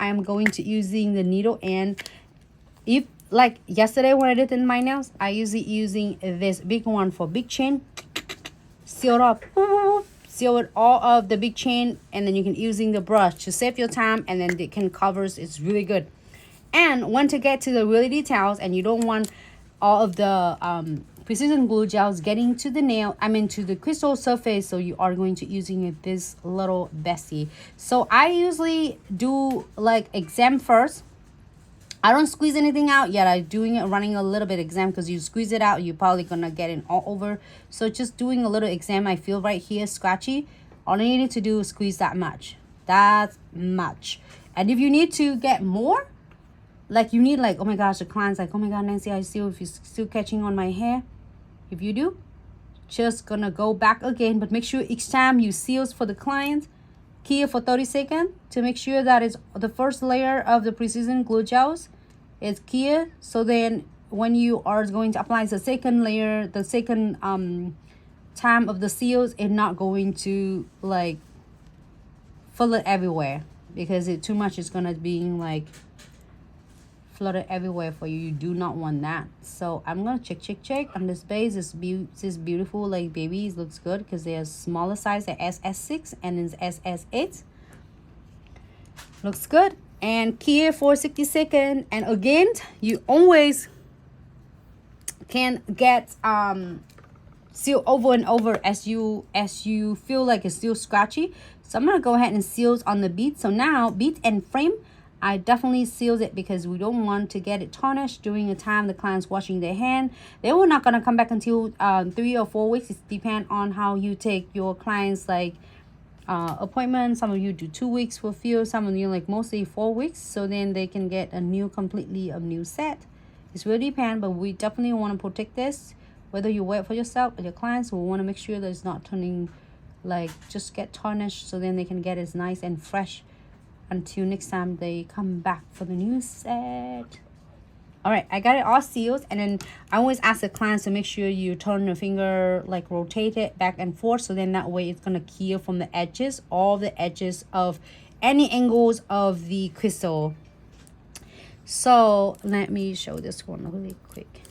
I'm going to using the needle, and if like yesterday when I did in my nails, I usually using this big one for big chain, seal up, seal it all of the big chain, and then you can using the brush to save your time, and then it can covers. It's really good. And when to get to the really details, and you don't want all of the precision glue gels getting to the nail, to the crystal surface, so you are going to using this little bestie. So I usually do like exam first. I don't squeeze anything out yet. I'm doing it running a little bit exam, because you squeeze it out, you're probably gonna get it all over. So just doing a little exam. I feel right here scratchy. All you need to do is squeeze that much. That's much. And if you need to get more, like you need like, oh my gosh, the client's like, oh my god, Nancy, I see if you're still catching on my hair. If you do, just gonna go back again, but make sure each time you seals for the client, here for 30 seconds to make sure that it's the first layer of the precision glue gels is clear. So then when you are going to apply the second layer, the second time of the seals, it's not going to like fill it everywhere, because it too much is gonna be like flooded everywhere for you. You do not want that. So I'm gonna check on this base. This beautiful like babies looks good, because they are smaller size at SS6 and it's SS8. Looks good. And here for 60 seconds. And again, you always can get seal over and over as you feel like it's still scratchy. So I'm gonna go ahead and seal on the bead. So now bead and frame, I definitely sealed it, because we don't want to get it tarnished during the time the client's washing their hand. They were not going to come back until 3 or 4 weeks. It depends on how you take your clients like appointment. Some of you do 2 weeks for fill, some of you like mostly 4 weeks, so then they can get a new set. It's really depend, but we definitely want to protect this, whether you wear it for yourself or your clients. We want to make sure that it's not turning like just get tarnished, so then they can get as nice and fresh until next time they come back for the new set. All right, I got it all sealed, and then I always ask the clients to make sure you turn your finger, like rotate it back and forth, so then that way it's gonna clear from the edges, all the edges of any angles of the crystal. So let me show this one really quick.